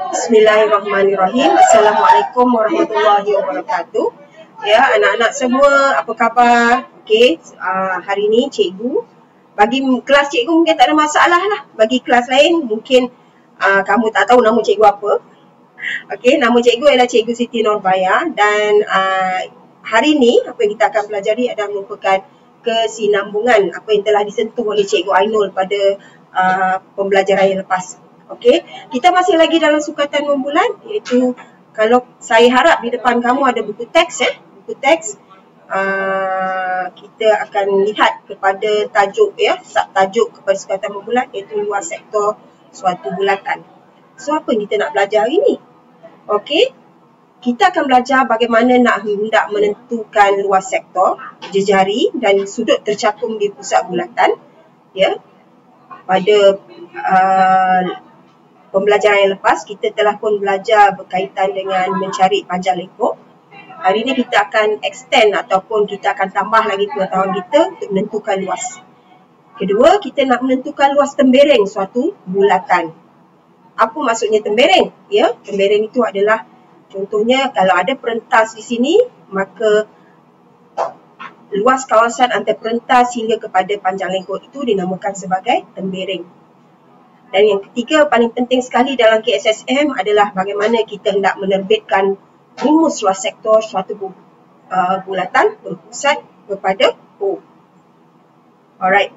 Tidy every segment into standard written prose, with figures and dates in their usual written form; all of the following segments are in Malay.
Bismillahirrahmanirrahim. Assalamualaikum warahmatullahi wabarakatuh. Ya, anak-anak semua, apa khabar? Okey, hari ni cikgu bagi kelas cikgu mungkin tak ada masalah lah. Bagi kelas lain mungkin kamu tak tahu nama cikgu apa. Okey, nama cikgu adalah Cikgu Siti Nurbaya dan hari ni apa yang kita akan pelajari adalah merupakan kesinambungan apa yang telah disentuh oleh Cikgu Ainul pada pembelajaran yang lepas. Okey, kita masih lagi dalam sukatan membulan, iaitu kalau saya harap di depan kamu ada buku teks buku teks. Kita akan lihat kepada tajuk subtajuk kepada sukatan membulan, iaitu luas sektor suatu bulatan. So apa yang kita nak belajar hari ni? Okey, kita akan belajar bagaimana nak hendak menentukan luas sektor, jejari dan sudut tercakung di pusat bulatan. Ya, pada pembelajaran yang lepas kita telah pun belajar berkaitan dengan mencari panjang lengkung. Hari ini kita akan extend ataupun kita akan tambah lagi pengetahuan kita untuk menentukan luas. Kedua, kita nak menentukan luas tembereng suatu bulatan. Apa maksudnya tembereng? Ya, tembereng itu adalah contohnya kalau ada perentas di sini, maka luas kawasan antara perentas hingga kepada panjang lengkung itu dinamakan sebagai tembereng. Dan yang ketiga, paling penting sekali dalam KSSM adalah bagaimana kita hendak menerbitkan rumus luas sektor suatu bulatan berpusat kepada O. Alright.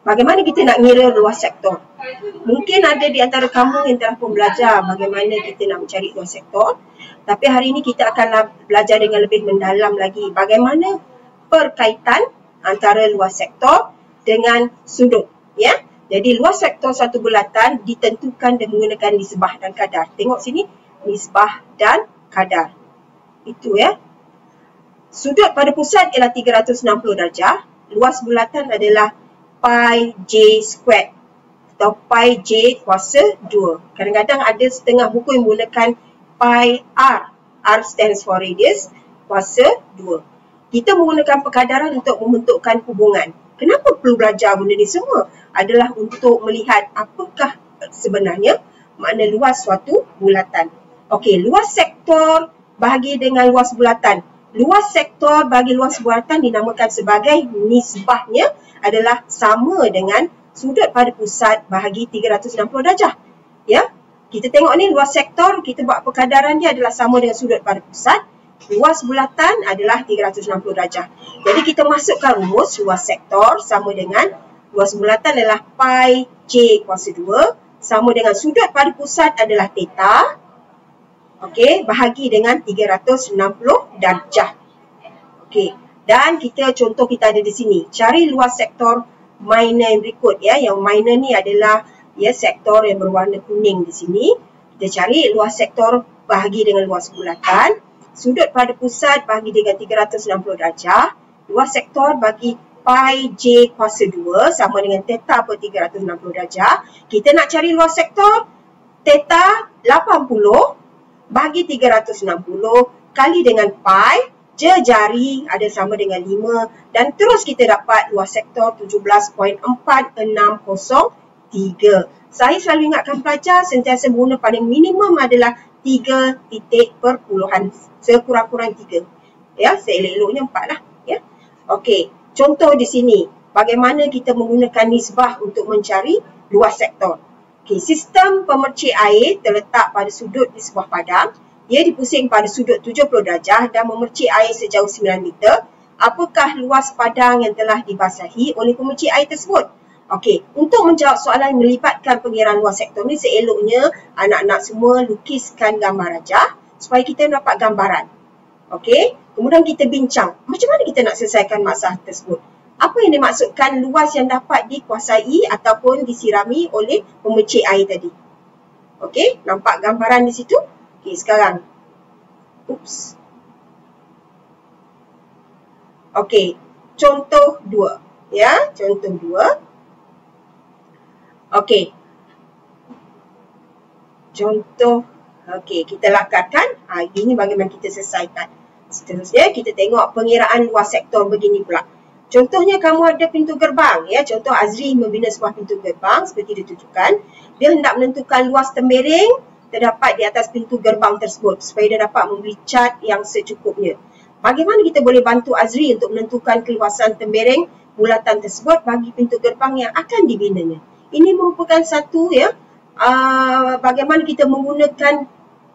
Bagaimana kita nak ngira luas sektor? Mungkin ada di antara kamu yang telah pun belajar bagaimana kita nak mencari luas sektor. Tapi hari ini kita akan belajar dengan lebih mendalam lagi bagaimana perkaitan antara luas sektor dengan sudut. Ya. Jadi luas sektor satu bulatan ditentukan dengan menggunakan nisbah dan kadar. Tengok sini, nisbah dan kadar. Itu ya. Sudut pada pusat ialah 360 darjah. Luas bulatan adalah pi j squared atau pi j kuasa 2. Kadang-kadang ada setengah buku yang menggunakan pi r. R stands for radius, kuasa 2. Kita menggunakan perkadaran untuk membentukkan hubungan. Kenapa perlu belajar benda ni semua? Adalah untuk melihat apakah sebenarnya makna luas suatu bulatan. Okey, luas sektor bahagi dengan luas bulatan. Luas sektor bagi luas bulatan dinamakan sebagai nisbahnya adalah sama dengan sudut pada pusat bahagi 360 darjah. Ya, kita tengok ni luas sektor, kita buat perkadaran dia adalah sama dengan sudut pada pusat. Luas bulatan adalah 360 darjah. Jadi kita masukkan rumus luas sektor sama dengan luas bulatan adalah pi j kuasa 2 sama dengan sudut pada pusat adalah theta. Okey, bahagi dengan 360 darjah. Okey, dan contoh kita ada di sini. Cari luas sektor minor yang berikut ya. Yang minor ni adalah sektor yang berwarna kuning di sini. Kita cari luas sektor bahagi dengan luas bulatan. Sudut pada pusat bahagi dengan 360 darjah. Luas sektor bagi pi j kuasa 2 sama dengan theta per 360 darjah. Kita nak cari luas sektor theta 80 bagi 360 kali dengan pi, jejari ada sama dengan 5 dan terus kita dapat luas sektor 17.4603. Saya selalu ingatkan pelajar sentiasa guna paling minimum adalah 3 titik perpuluhan, sekurang-kurang 3. Ya, seelok-eloknya 4 lah. Ya. Okey, contoh di sini. Bagaimana kita menggunakan nisbah untuk mencari luas sektor. Okey, sistem pemercik air terletak pada sudut di sebuah padang. Ia dipusing pada sudut 70 darjah dan memercik air sejauh 9 meter. Apakah luas padang yang telah dibasahi oleh pemercik air tersebut? Okey, untuk menjawab soalan yang melibatkan pengiraan luas sektor ni, seeloknya anak-anak semua lukiskan gambar rajah supaya kita dapat gambaran. Okey, kemudian kita bincang macam mana kita nak selesaikan masalah tersebut. Apa yang dimaksudkan luas yang dapat dikuasai ataupun disirami oleh pemercik air tadi. Okey, nampak gambaran di situ? Okey, sekarang. Oops. Okey, contoh 2. Ya, contoh 2. Okey. Contoh. Okey, kita lakarkan. Ini bagaimana kita selesaikan. Seterusnya, kita tengok pengiraan luas sektor begini pula. Contohnya kamu ada pintu gerbang, ya. Contoh Azri membina sebuah pintu gerbang seperti ditunjukkan. Dia hendak menentukan luas tembereng terdapat di atas pintu gerbang tersebut supaya dia dapat memberi cat yang secukupnya. Bagaimana kita boleh bantu Azri untuk menentukan keluasan tembereng bulatan tersebut bagi pintu gerbang yang akan dibinanya? Ini merupakan satu, ya, bagaimana kita menggunakan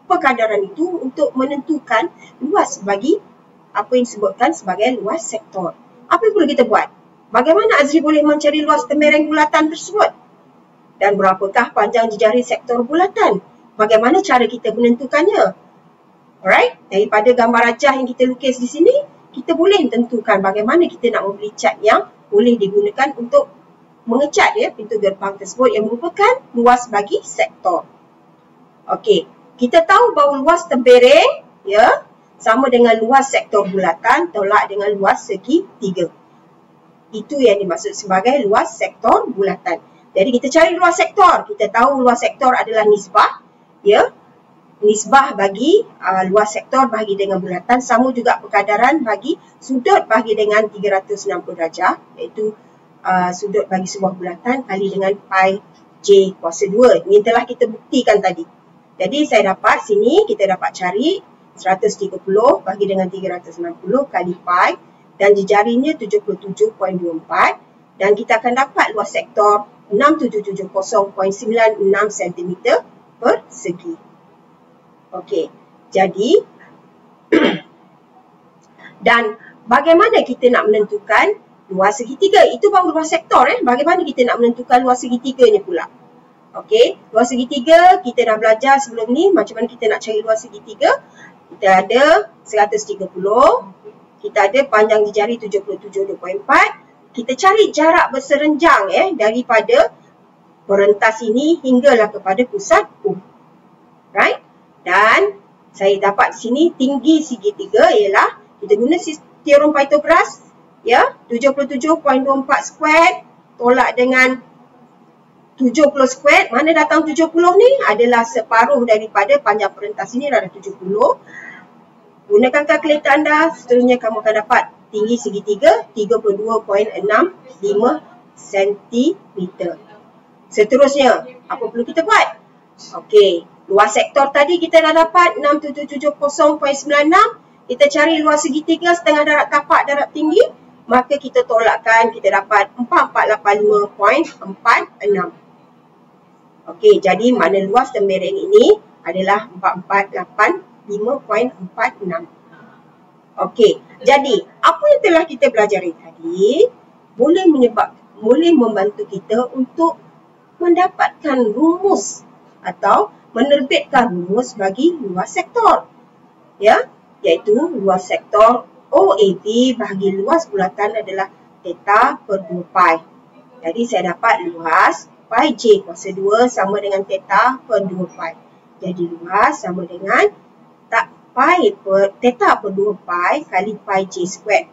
perkadaran itu untuk menentukan luas bagi apa yang disebutkan sebagai luas sektor. Apa yang perlu kita buat? Bagaimana Azri boleh mencari luas tembereng bulatan tersebut? Dan berapakah panjang jejari sektor bulatan? Bagaimana cara kita menentukannya? Alright, daripada gambar rajah yang kita lukis di sini, kita boleh tentukan bagaimana kita nak membeli cat yang boleh digunakan untuk mengecat, ya, pintu gerbang tersebut yang merupakan luas bagi sektor. Okey, kita tahu bahawa luas tembereng, ya, sama dengan luas sektor bulatan tolak dengan luas segitiga. Itu yang dimaksud sebagai luas sektor bulatan. Jadi kita cari luas sektor. Kita tahu luas sektor adalah nisbah, ya. Nisbah bagi luas sektor bahagi dengan bulatan, sama juga perkadaran bagi sudut bahagi dengan 360 darjah, iaitu sudut bagi sebuah bulatan kali dengan pi j kuasa 2. Ini telah kita buktikan tadi. Jadi saya dapat sini, kita dapat cari 130 bahagi dengan 360 kali pi, dan jejarinya 77.24, dan kita akan dapat luas sektor 6770.96 cm persegi. Okey, jadi dan bagaimana kita nak menentukan luas segitiga? Itu baru luas sektor, Bagaimana kita nak menentukan luas segitiganya pula? Okey, luas segitiga kita dah belajar sebelum ni macam mana kita nak cari luas segitiga. Kita ada 130, kita ada panjang jejari 77.24. Kita cari jarak berserenjang, daripada perentas ini hinggalah kepada pusat U. Right? Dan saya dapat sini tinggi segitiga ialah, kita guna teorem Pythagoras, ya, 77.24 square tolak dengan 70 square. Mana datang 70 ni? Adalah separuh daripada panjang perentas ini, ada 70. Gunakan kalkulator anda, seterusnya kamu akan dapat tinggi segitiga 32.65 cm. Seterusnya, apa perlu kita buat? Okey, luas sektor tadi kita dah dapat 6770.96. Kita cari luas segitiga setengah darab tapak darab tinggi, maka kita tolakkan, kita dapat 4485.46. Okey, jadi mana luas tembereng ini adalah 4485.46. Okey, jadi apa yang telah kita pelajari tadi boleh membantu kita untuk mendapatkan rumus atau menerbitkan rumus bagi luas sektor, ya, iaitu luas sektor OAB bahagi luas bulatan adalah theta per 2 pi. Jadi saya dapat luas pi j kuasa 2 sama dengan theta per 2 pi. Jadi luas sama dengan theta per 2 pi kali pi j square.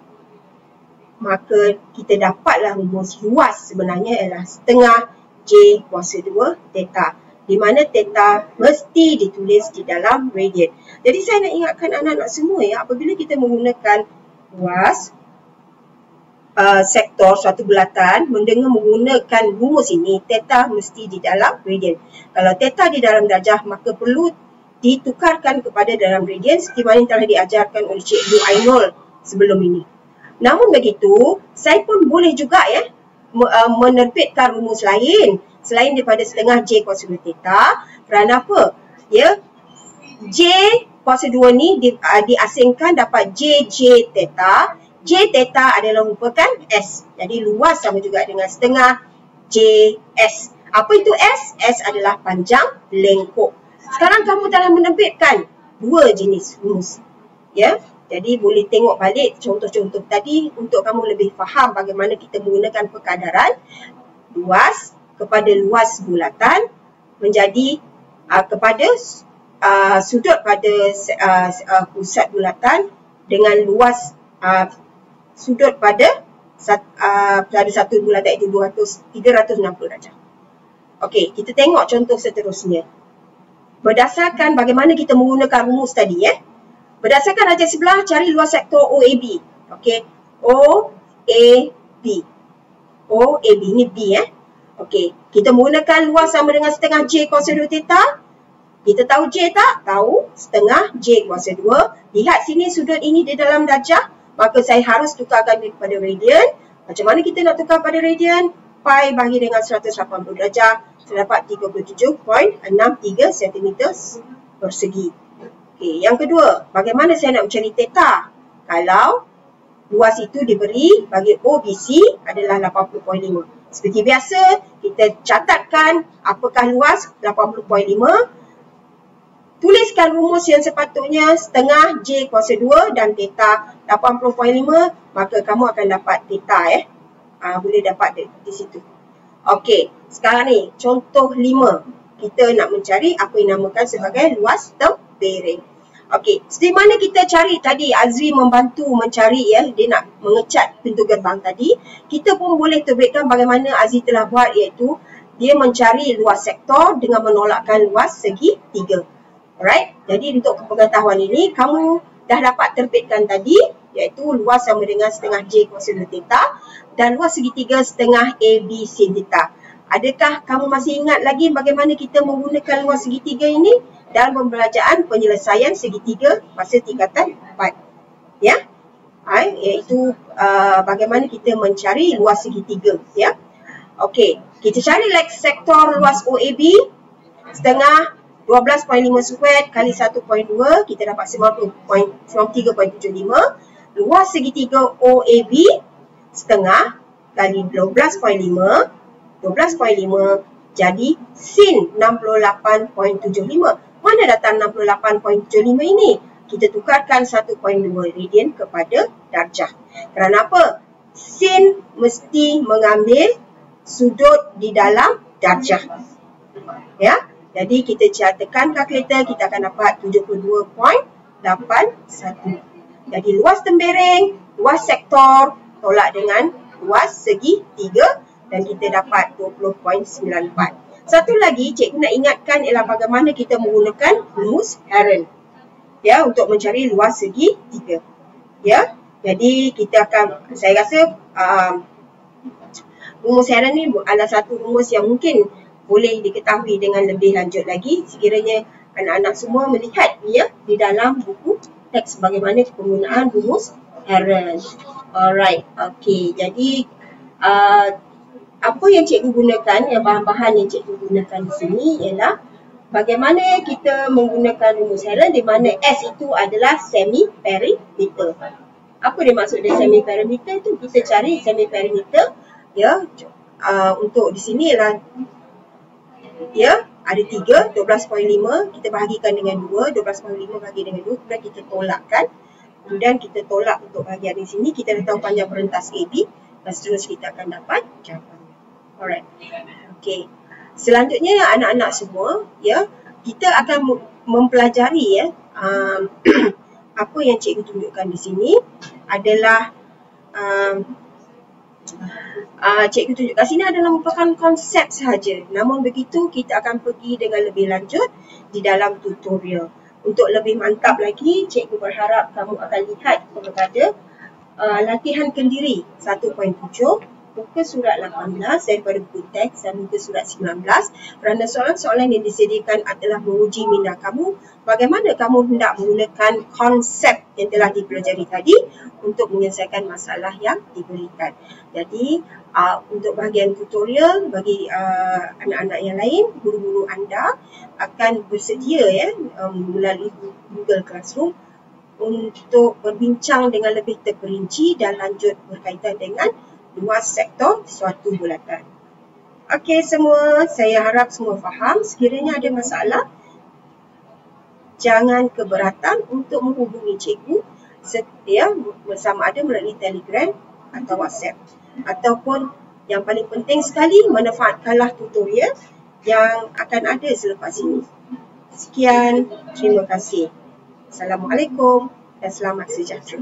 Maka kita dapatlah rumus luas sebenarnya ialah setengah j kuasa 2 theta, di mana theta mesti ditulis di dalam radian. Jadi saya nak ingatkan anak-anak semua, ya, apabila kita menggunakan luas sektor suatu bulatan, mendengar menggunakan rumus ini, theta mesti di dalam radian. Kalau theta di dalam darjah, maka perlu ditukarkan kepada dalam radian seperti mana yang telah diajarkan oleh Cikgu Ainul sebelum ini. Namun begitu, saya pun boleh juga, ya, menerbitkan rumus lain selain daripada setengah j kuasa 2 theta. Kerana apa? Ya, j kuasa 2 ni diasingkan dapat j theta. J theta adalah merupakan S. Jadi luas sama juga dengan setengah JS. Apa itu S? S adalah panjang lengkuk. Sekarang kamu telah menerbitkan dua jenis rumus, ya. Jadi boleh tengok balik contoh-contoh tadi untuk kamu lebih faham bagaimana kita menggunakan perkadaran luas kepada luas bulatan menjadi kepada sudut pada pusat bulatan dengan luas sudut pada satu bulatan iaitu 360 darjah. Okey, kita tengok contoh seterusnya. Berdasarkan bagaimana kita menggunakan rumus tadi, ya. Berdasarkan darjah sebelah, cari luas sektor OAB. Okey, OAB AB. OAB, ini B Okey, kita menggunakan luas sama dengan setengah J kuasa 2 theta. Kita tahu J tak? Tahu, setengah J kuasa 2. Lihat sini sudut ini di dalam darjah, maka saya harus tukarkan dia kepada radian. Macam mana kita nak tukar pada radian? Pi bagi dengan 180 darjah, terdapat 37.63 cm persegi. Okey, yang kedua, bagaimana saya nak mencari theta? Kalau luas itu diberi bagi OBC adalah 80.5. Seperti biasa, kita catatkan apakah luas 80.5. Tuliskan rumus yang sepatutnya setengah J kuasa 2 dan theta 80.5, maka kamu akan dapat theta boleh dapat di situ. Okey, sekarang ni contoh 5. Kita nak mencari apa yang dinamakan sebagai luas tempering. Okey, di mana kita cari tadi? Azri membantu mencari dia nak mengecat pintu gerbang tadi. Kita pun boleh terbitkan bagaimana Azri telah buat, iaitu dia mencari luas sektor dengan menolakkan luas segitiga. Alright, jadi untuk pengetahuan ini kamu dah dapat terbitkan tadi, iaitu luas sama dengan setengah J kuasa 2 theta dan luas segitiga setengah AB sin theta. Adakah kamu masih ingat lagi bagaimana kita menggunakan luas segitiga ini dalam pembelajaran penyelesaian segitiga masa tingkatan 4? Iaitu bagaimana kita mencari luas segitiga. Okey, kita cari sektor luas OAB setengah 12.5 squared kali 1.2, kita dapat 93.75. Luas segitiga OAB setengah kali 12.5 jadi sin 68.75. Mana datang 68.75 ini? Kita tukarkan 1.2 radian kepada darjah. Kerana apa? Sin mesti mengambil sudut di dalam darjah. Jadi kita tekan kalkulator, kita akan dapat 72.81. Jadi luas tempering, luas sektor tolak dengan luas segitiga dan kita dapat 20.94. Satu lagi cikgu nak ingatkan ialah bagaimana kita menggunakan rumus Heron untuk mencari luas segitiga. Jadi kita akan, saya rasa rumus Heron ni adalah satu rumus yang mungkin boleh diketahui dengan lebih lanjut lagi sekiranya anak-anak semua melihat di dalam buku teks bagaimana penggunaan rumus Heron. Alright, okey. Jadi apa yang cikgu gunakan, bahan-bahan yang cikgu gunakan di sini ialah bagaimana kita menggunakan rumus Heron di mana S itu adalah semi-perimeter. Apa dia maksud dari semi-perimeter itu? Kita cari semi-perimeter untuk di sini ialah ada 3, 12.5, kita bahagikan dengan 2, 12.5 bagi dengan 2, kemudian kita tolakkan. Kemudian kita tolak untuk bahagian di sini, kita dah tahu panjang perentas AB dan seterusnya kita akan dapat jawapan. Alright. Okey. Selanjutnya anak-anak semua, kita akan mempelajari apa yang cikgu tunjukkan di sini adalah cikgu tunjukkan sini adalah merupakan konsep sahaja. Namun begitu kita akan pergi dengan lebih lanjut di dalam tutorial. Untuk lebih mantap lagi, cikgu berharap kamu akan lihat kepada latihan kendiri 1.7, muka surat 18 daripada buku teks dan muka surat 19, kerana soalan-soalan yang disediakan adalah menguji minda kamu bagaimana kamu hendak menggunakan konsep yang telah dipelajari tadi untuk menyelesaikan masalah yang diberikan. Jadi untuk bahagian tutorial bagi anak-anak yang lain, guru-guru anda akan bersedia melalui Google Classroom untuk berbincang dengan lebih terperinci dan lanjut berkaitan dengan luas sektor suatu bulatan. Okey semua, saya harap semua faham. Sekiranya ada masalah, jangan keberatan untuk menghubungi cikgu bersama ada melalui Telegram atau WhatsApp. Ataupun yang paling penting sekali, manfaatkanlah tutorial yang akan ada selepas ini. Sekian, terima kasih. Assalamualaikum dan selamat sejahtera.